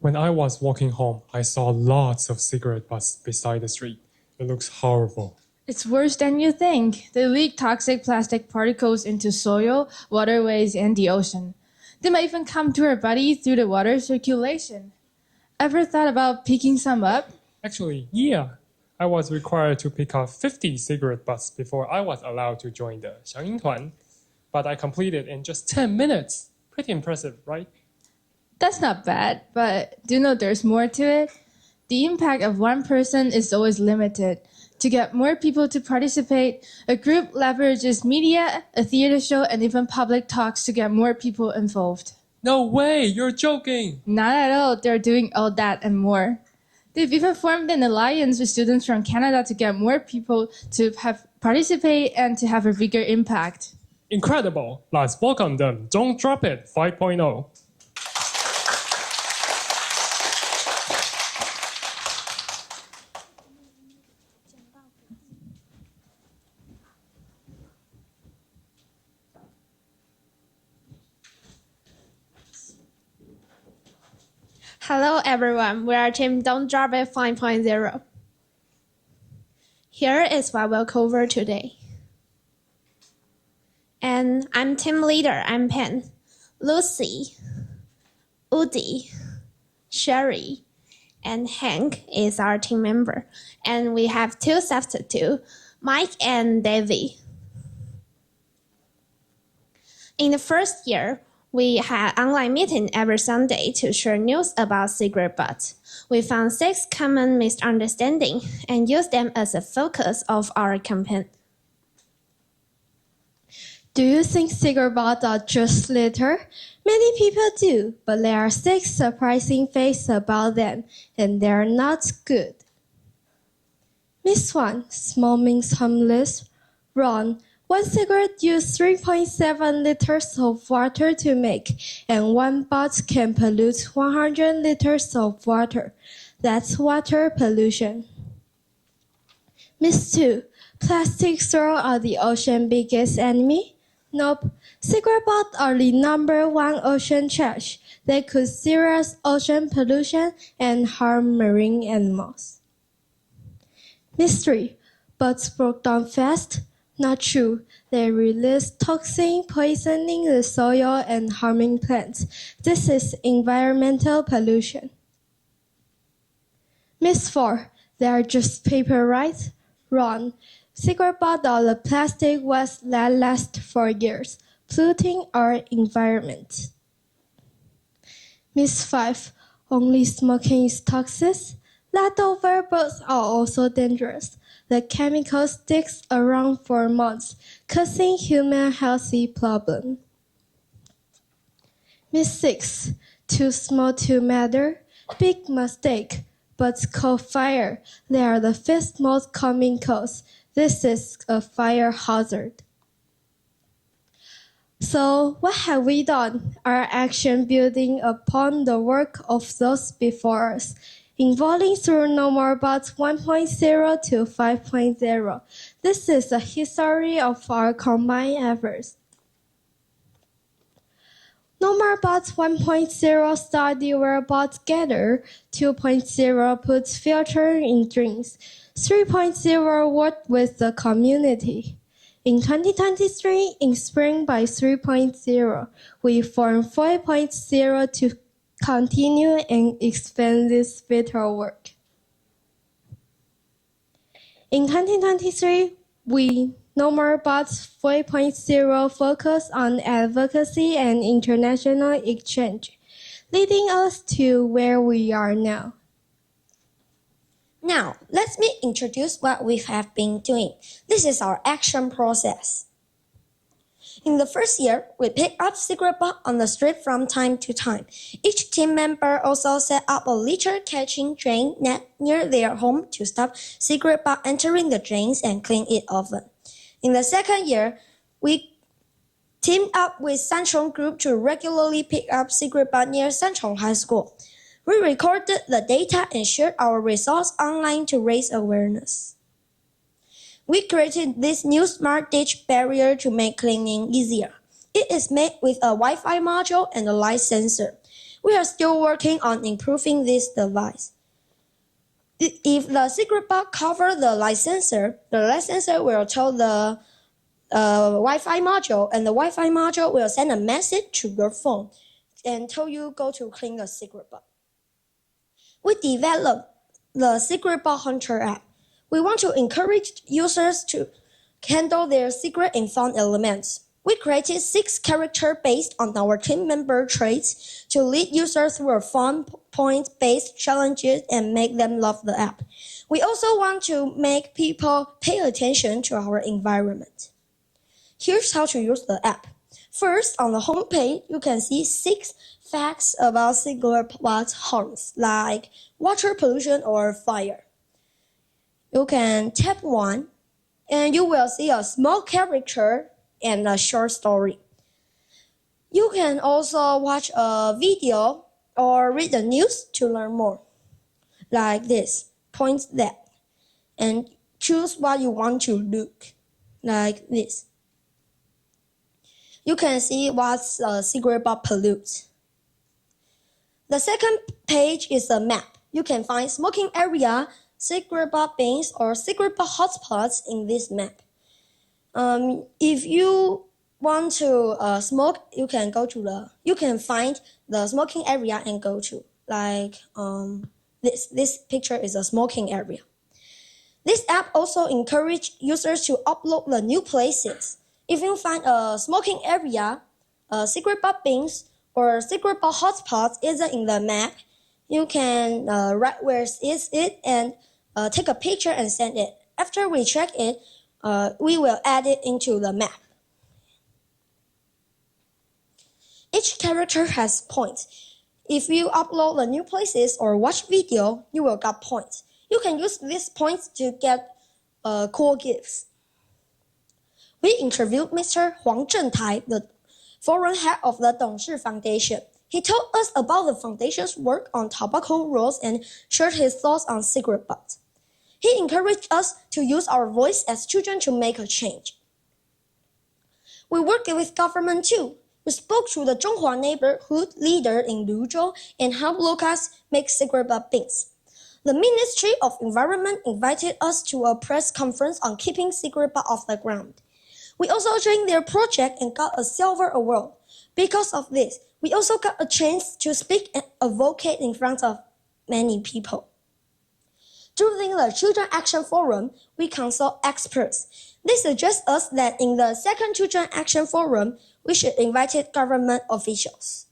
When I was walking home, I saw lots of cigarette butts beside the street. It looks horrible. It's worse than you think. They leak toxic plastic particles into soil, waterways, and the ocean. They might even come to our body through the water circulation. Ever thought about picking some up? Actually, yeah. I was required to pick up 50 cigarette butts before I was allowed to join the 响应团. But I completed in just 10 minutes. Pretty impressive, right? That's not bad, but do you know there's more to it? The impact of one person is always limited. To get more people to participate, a group leverages media, a theater show, and even public talks to get more people involved. No way, you're joking! Not at all, they're doing all that and more. They've even formed an alliance with students from Canada to get more people to participate and to have a bigger impact. Incredible! Let's welcome them. Don't Drop It 5.0. Hello everyone, we are Team Don't Drop It 5.0. Here is what we'll cover today. And I'm team leader, I'm Pen. Lucy, Udi, Sherry, and Hank is our team member. And we have two substitutes, Mike and Davey. In the first year, we had online meeting every Sunday to share news about cigarette butts. We found 6 common misunderstandings and used them as a focus of our campaign. Do you think cigarette butts are just litter? Many people do, but there are 6 surprising facts about them, and they're not good. Miss 1, small means harmless. Wrong. 1 cigarette uses 3.7 liters of water to make, and 1 butt can pollute 100 liters of water. That's water pollution. Miss 2, plastic straws are the ocean's biggest enemy? Nope. Cigarette butts are the #1 ocean trash. They cause serious ocean pollution and harm marine animals. Miss 3, butts broke down fast? Not true. They release toxin, poisoning the soil and harming plants. This is environmental pollution. Miss 4, they are just paper, right? Wrong. Cigarette butts are the plastic waste that lasts for years, polluting our environment. Miss 5, only smoking is toxic. Leftover butts are also dangerous. The chemical sticks around for months, causing human health problems. Miss 6, too small to matter. Big mistake. Butts caught fire. They are the 5th most common cause. This is a fire hazard. So, what have we done? Our action building upon the work of those before us, evolving through No More Butts 1.0 to 5.0. This is the history of our combined efforts. No More Butts 1.0 started where butts gather. 2.0 puts filter in drinks. 3.0 worked with the community. In 2023, in spring by 3.0, we formed 4.0 to continue and expand this vital work. In 2023, No More Butts 4.0 focus on advocacy and international exchange, leading us to where we are now. Now, let me introduce what we have been doing. This is our action process. In the first year, we picked up cigarette butts on the street from time to time. Each team member also set up a litter catching drain net near their home to stop cigarette butts entering the drains and clean it often. In the second year, we teamed up with Sanchong Group to regularly pick up cigarette butts near Sanchong High School. We recorded the data and shared our results online to raise awareness. We created this new smart ditch barrier to make cleaning easier. It is made with a Wi-Fi module and a light sensor. We are still working on improving this device. If the secret box covers the licensor will tell the Wi-Fi module, and the Wi-Fi module will send a message to your phone and tell you go to clean the secret box. We developed the Secret Box Hunter app. We want to encourage users to handle their secret and fun elements. We created 6 characters based on our team member traits to lead users through fun point-based challenges and make them love the app. We also want to make people pay attention to our environment. Here's how to use the app. First, on the home page, you can see 6 facts about cigarette box harms, like water pollution or fire. You can tap 1, and you will see a small character and a short story. You can also watch a video or read the news to learn more. Like this, point that, and choose what you want to look. Like this. You can see what's a cigarette box pollutes. The second page is a map. You can find smoking area, cigarette box bins, or cigarette box hotspots in this map. If you want to smoke, you can find the smoking area and go to, like this picture is a smoking area. This app also encourages users to upload the new places. If you find a smoking area, cigarette box bins, or cigarette box hotspots isn't in the map, you can write where is it and take a picture and send it. After we check it, we will add it into the map. Each character has points. If you upload the new places or watch video, you will get points. You can use these points to get cool gifts. We interviewed Mr. Huang Zhentai, the foreign head of the Dongshi Foundation. He told us about the foundation's work on tobacco rules and shared his thoughts on cigarette butts. He encouraged us to use our voice as children to make a change. We worked with government too. We spoke to the Zhonghua neighborhood leader in Luzhou and helped locals make cigarette butt bins. The Ministry of Environment invited us to a press conference on keeping cigarette butt off the ground. We also joined their project and got a silver award. Because of this, we also got a chance to speak and advocate in front of many people. During the Children Action Forum, we consult experts. They suggest us that in the second Children Action Forum, we should invite government officials.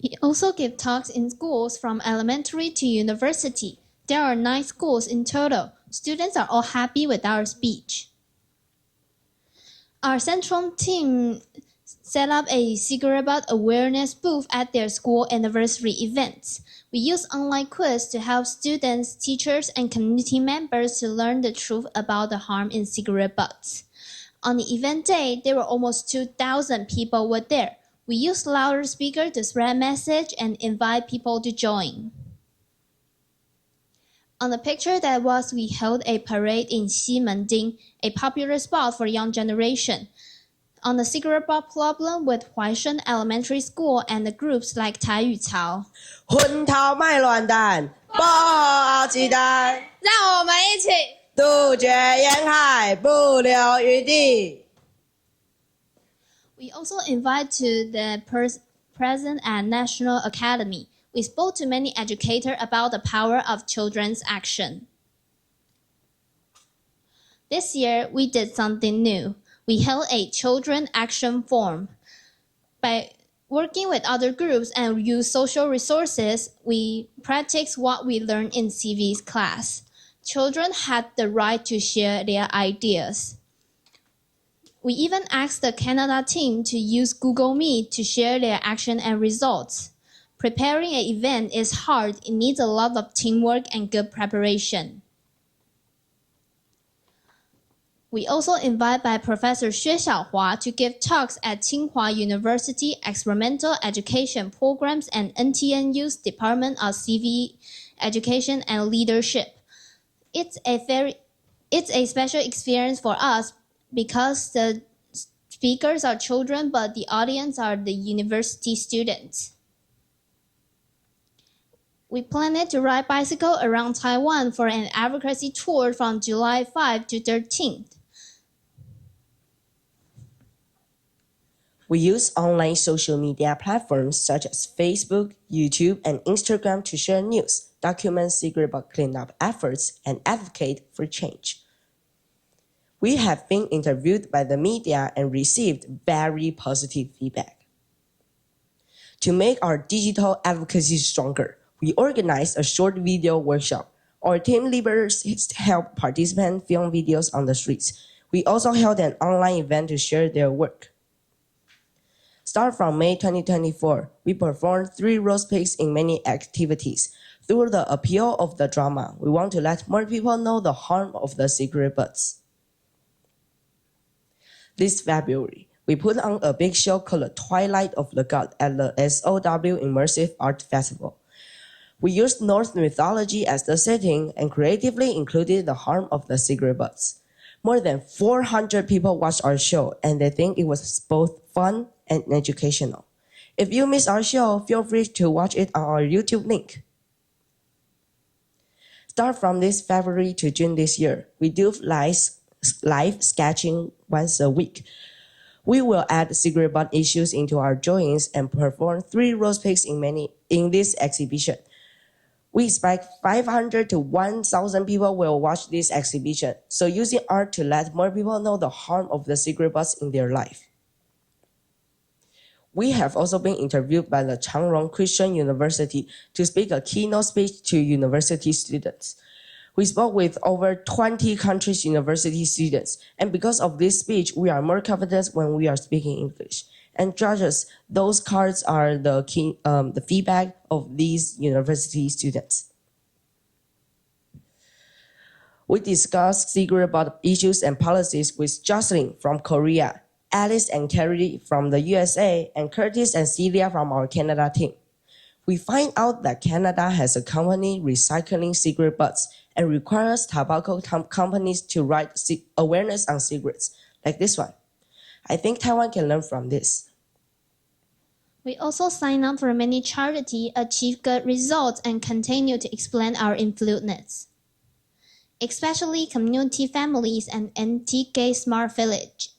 We also give talks in schools from elementary to university. There are 9 schools in total. Students are all happy with our speech. Our central team set up a cigarette butt awareness booth at their school anniversary events. We use online quiz to help students, teachers, and community members to learn the truth about the harm in cigarette butts. On the event day, there were almost 2,000 people were there. We used louder speakers to spread message and invite people to join. On the picture that was, we held a parade in Ximending, a popular spot for young generation. On the cigarette butt problem with Huaishen Elementary School and the groups like 台语潮。昏头卖乱弹，爆好鸡蛋，让我们一起杜绝沿海，不留余地。We also invite to the present at National Academy. We spoke to many educators about the power of children's action. This year, we did something new. We held a children action forum. By working with other groups and use social resources, we practiced what we learned in CV's class. Children had the right to share their ideas. We even asked the Canada team to use Google Meet to share their action and results. Preparing an event is hard. It needs a lot of teamwork and good preparation. We also invite by Professor Xue Xiaohua to give talks at Tsinghua University Experimental Education Programs and NTNU's Department of CV Education and Leadership. It's a special experience for us because the speakers are children, but the audience are the university students. We planned to ride bicycle around Taiwan for an advocacy tour from July 5 to 13th. We use online social media platforms such as Facebook, YouTube, and Instagram to share news, document cigarette butt cleanup efforts, and advocate for change. We have been interviewed by the media and received very positive feedback. To make our digital advocacy stronger, we organized a short video workshop. Our team leaders helped participants film videos on the streets. We also held an online event to share their work. Start from May 2024, we performed 3 roast pigs in many activities. Through the appeal of the drama, we want to let more people know the harm of the cigarette butts. This February, we put on a big show called Twilight of the God at the SOW Immersive Art Festival. We used Norse mythology as the setting and creatively included the harm of the cigarette butts. More than 400 people watched our show, and they think it was both fun and educational. If you missed our show, feel free to watch it on our YouTube link. Start from this February to June this year, we do live sketching once a week. We will add cigarette butt issues into our drawings and perform 3 roast pigs in this exhibition. We expect 500 to 1,000 people will watch this exhibition, so using art to let more people know the harm of the cigarette butts in their life. We have also been interviewed by the Changrong Christian University to speak a keynote speech to university students. We spoke with over 20 countries' university students, and because of this speech, we are more confident when we are speaking English. And judges, those cards are the feedback of these university students. We discussed cigarette butt issues and policies with Jocelyn from Korea, Alice and Carrie from the USA, and Curtis and Celia from our Canada team. We find out that Canada has a company recycling cigarette butts and requires tobacco companies to write awareness on cigarettes, like this one. I think Taiwan can learn from this. We also sign up for many charities, achieve good results, and continue to expand our influence, especially community families and anti-gay smart village.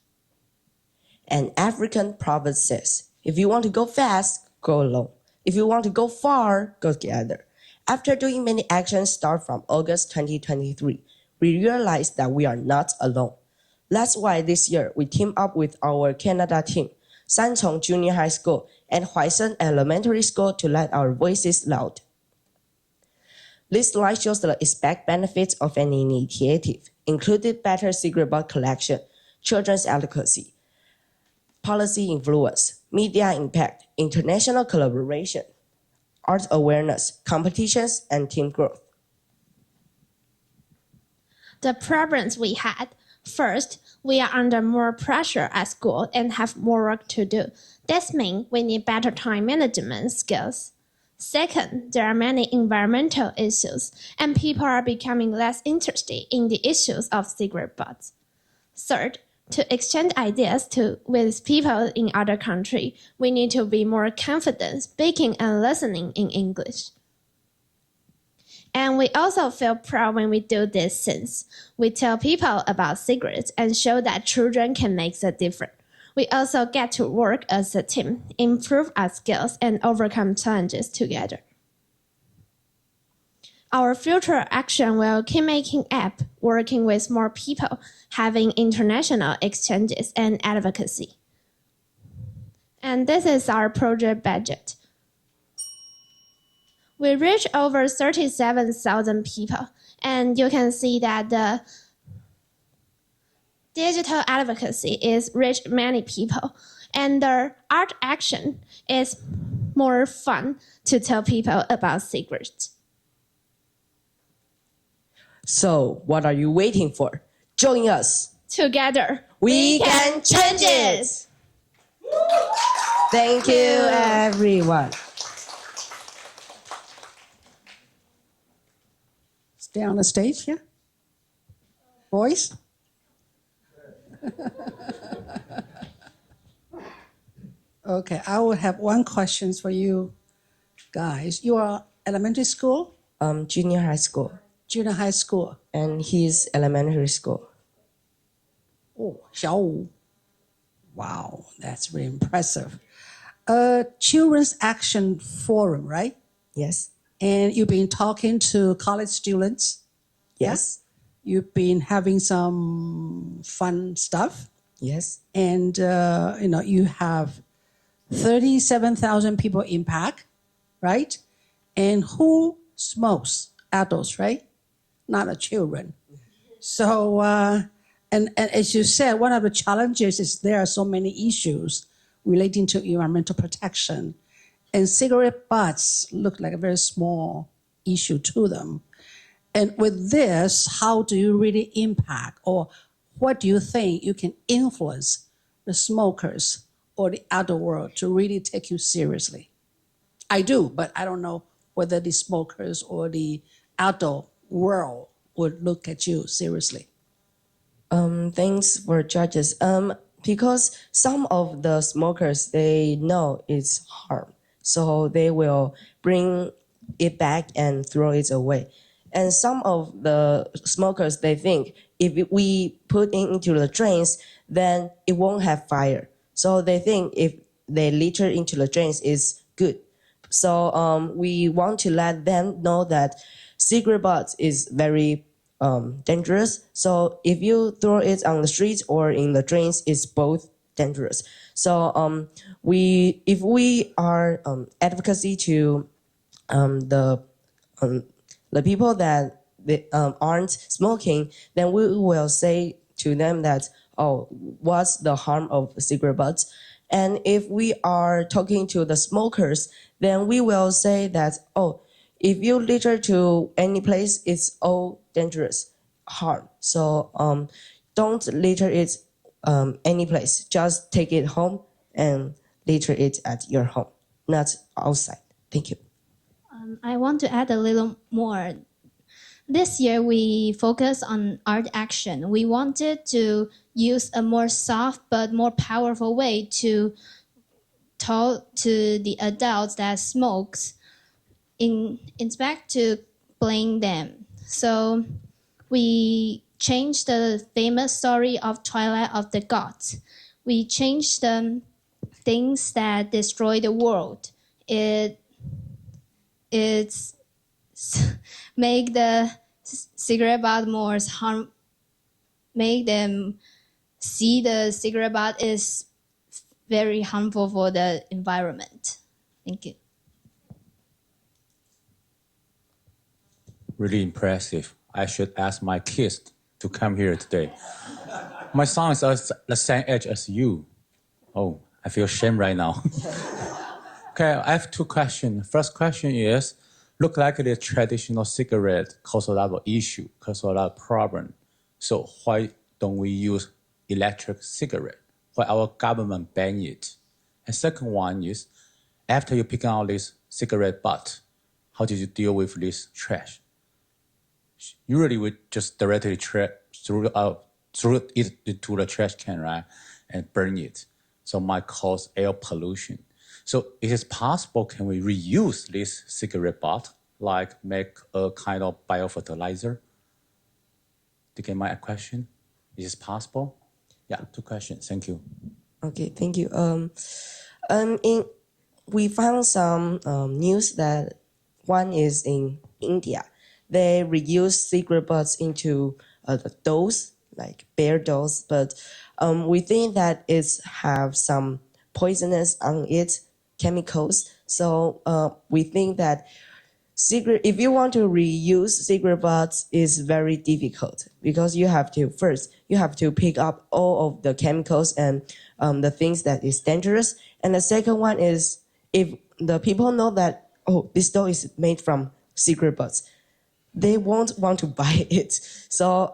An African proverb says, if you want to go fast, go alone. If you want to go far, go together. After doing many actions start from August 2023, we realized that we are not alone. That's why this year we teamed up with our Canada team, Sanchong Junior High School and Huaishen Elementary School to let our voices loud. This slide shows the expected benefits of an initiative, including better cigarette butt collection, children's advocacy, policy influence, media impact, international collaboration, art awareness, competitions, and team growth. The problems we had: first, we are under more pressure at school and have more work to do. This means we need better time management skills. Second, there are many environmental issues, and people are becoming less interested in the issues of cigarette butts. Third, to exchange ideas with people in other countries, we need to be more confident speaking and listening in English. And we also feel proud when we do these things. We tell people about cigarettes and show that children can make a difference. We also get to work as a team, improve our skills, and overcome challenges together. Our future action will keep making apps, working with more people, having international exchanges and advocacy. And this is our project budget. We reach over 37,000 people, and you can see that the digital advocacy is reach many people, and the art action is more fun to tell people about cigarettes. So, what are you waiting for? Join us. Together, We can change it. Thank you, everyone. Stay on the stage here. Boys? Okay, I will have one question for you guys. You are elementary school, Junior high school, junior high school. and he's elementary school. Oh, 小五. Wow, that's really impressive. Children's Action Forum, right? Yes. And you've been talking to college students. Yes. You've been having some fun stuff. Yes. And, you have 37,000 people impact, right? And who smokes? Adults, right? Not the children. So, and as you said, one of the challenges is there are so many issues relating to environmental protection. And cigarette butts look like a very small issue to them. And with this, how do you really impact, or what do you think you can influence the smokers or the adult world to really take you seriously? I do, but I don't know whether the smokers or the adult world would look at you seriously. Thanks for judges. Because some of the smokers, they know it's harm, so they will bring it back and throw it away. And some of the smokers, they think if we put it into the drains, then it won't have fire. So they think if they litter into the drains is good. So we want to let them know that cigarette butts is very dangerous. So if you throw it on the streets or in the drains, it's both dangerous. So if we are advocacy to the people that they, aren't smoking, then we will say to them that, oh, what's the harm of cigarette butts? And if we are talking to the smokers, then we will say that, oh, if you litter to any place, it's all dangerous, harm. So don't litter it any place. Just take it home and litter it at your home, not outside. Thank you. I want to add a little more. This year, we focus on art action. We wanted to use a more soft but more powerful way to talk to the adults that smokes, in fact, to blame them. So we changed the famous story of Twilight of the Gods. We changed the things that destroy the world. It's make the cigarette butt more harm, make them see the cigarette butt is very harmful for the environment. Thank you. Really impressive. I should ask my kids to come here today. My son is the same age as you. Oh, I feel shame right now. Okay, I have two questions. First question is, look like the traditional cigarette cause a lot of issue, cause a lot of problem. So why don't we use electric cigarette? Why our government ban it? And second one is, after you pick out this cigarette butt, how did you deal with this trash? Usually we just directly throw it into the trash can, right, and burn it. So might cause air pollution. So it is possible, can we reuse this cigarette butt, like make a kind of biofertilizer? Do you get my question? Is it possible? Yeah, two questions. Thank you. Okay, thank you. We found some news that one is in India. They reuse cigarette butts into the dolls, like bear dolls, but we think that it's have some poisonous on it, chemicals. So we think that if you want to reuse cigarette butts, is very difficult because you have to pick up all of the chemicals and the things that is dangerous. And the second one is, if the people know that, oh, this doll is made from cigarette butts, they won't want to buy it. So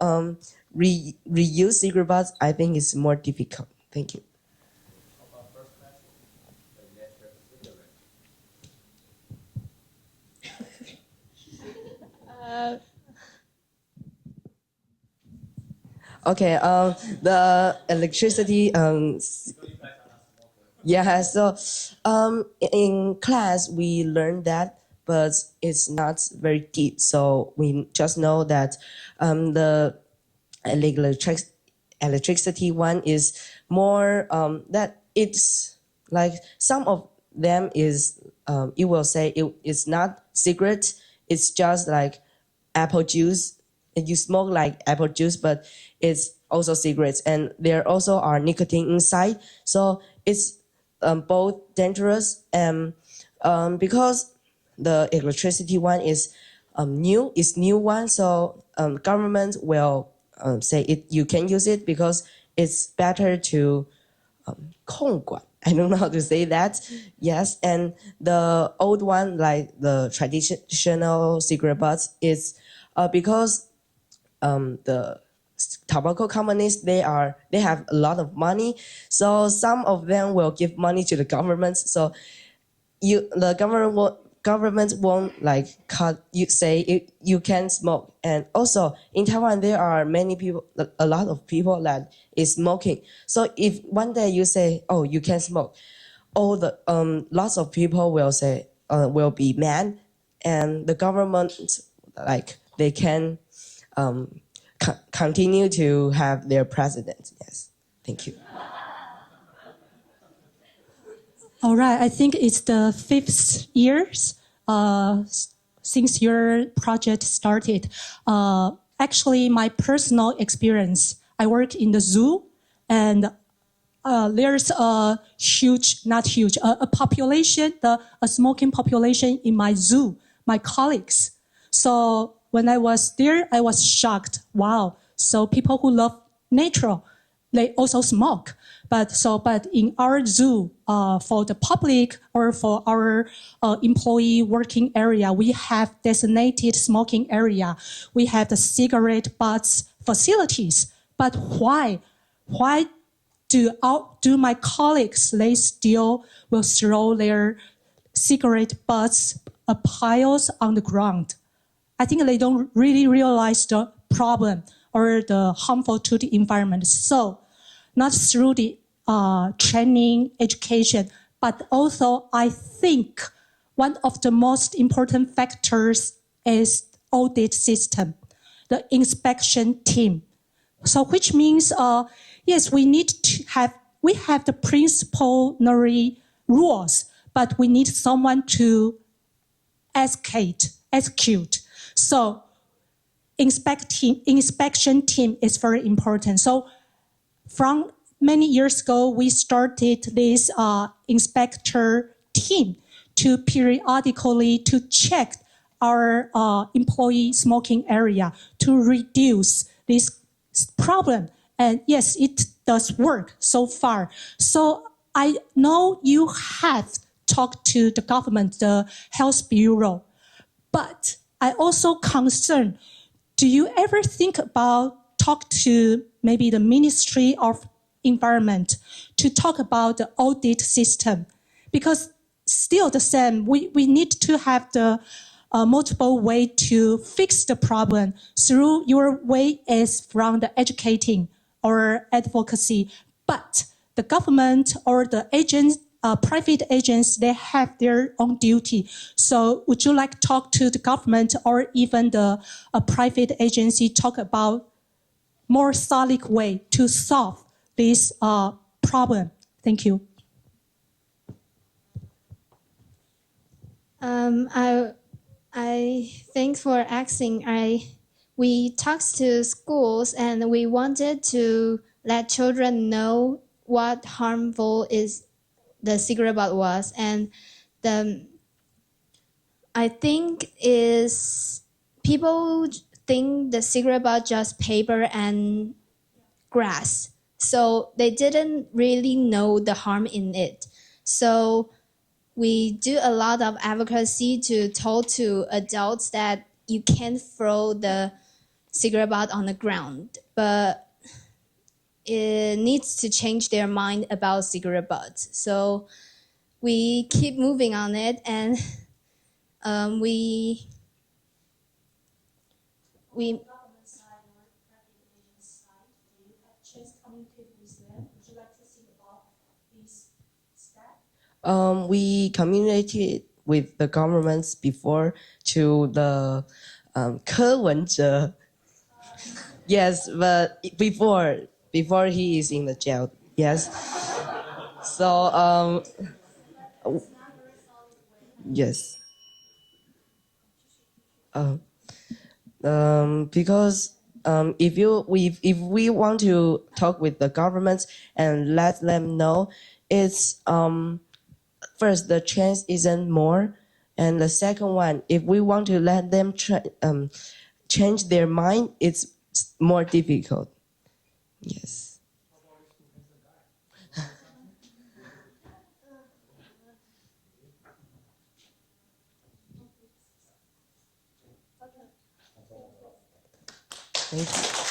reuse cigarette butts, I think, is more difficult. Thank you. Okay, the electricity, yeah, so in class we learned that but it's not very deep. So we just know that the electricity one is more that it's like some of them is you will say it's not cigarette. It's just like apple juice. You smoke like apple juice, but it's also cigarettes, and there also are nicotine inside. So it's both dangerous and because the electricity one is new one. So government will say it you can use it because it's better to 控管. I don't know how to say that. Yes, and the old one, like the traditional cigarette butts, is because the tobacco companies they have a lot of money, so some of them will give money to the government. So the government won't like cut you say you can smoke. And also in Taiwan there are many people, a lot of people that is smoking. So if one day you say, oh, you can smoke, all the lots of people will say will be mad, and the government like they can continue to have their president. Yes, thank you. All right, I think it's the 5th year since your project started. Actually, my personal experience, I work in the zoo, and there's a huge, not huge, a population, a smoking population in my zoo, my colleagues. So when I was there, I was shocked. Wow, so people who love nature, they also smoke. But in our zoo, for the public or for our employee working area, we have designated smoking area. We have the cigarette butts facilities. But why? Why do my colleagues, they still will throw their cigarette butts piles on the ground? I think they don't really realize the problem or the harmful to the environment. So not through the training, education, but also I think one of the most important factors is audit system, the inspection team. So which means, yes, we have the principal rules, but we need someone to execute. So inspection team is very important. So from many years ago, we started this inspector team to periodically to check our employee smoking area to reduce this problem. And yes, it does work so far. So I know you have talked to the government, the health bureau, but I also concerned, do you ever think about talk to maybe the Ministry of Environment to talk about the audit system? Because still the same, we need to have the multiple way to fix the problem. Through your way is from the educating or advocacy, but the government or the agents, private agents, they have their own duty. So would you like to talk to the government or even the private agency, talk about more solid way to solve this problem? Thank you. I thanks for asking. We talked to schools and we wanted to let children know what harmful is the cigarette butt was, and I think is people think the cigarette butt just paper and grass, so they didn't really know the harm in it. So we do a lot of advocacy to talk to adults that you can't throw the cigarette butt on the ground, but it needs to change their mind about cigarette butts. So we keep moving on it, and we we communicated with the governments before to the 柯文哲. Yes, but before he is in the jail. Yes. So yes. Because if we want to talk with the governments and let them know, it's first the chance isn't more, and the second one, if we want to let them change their mind, it's more difficult. Yes. Thank you.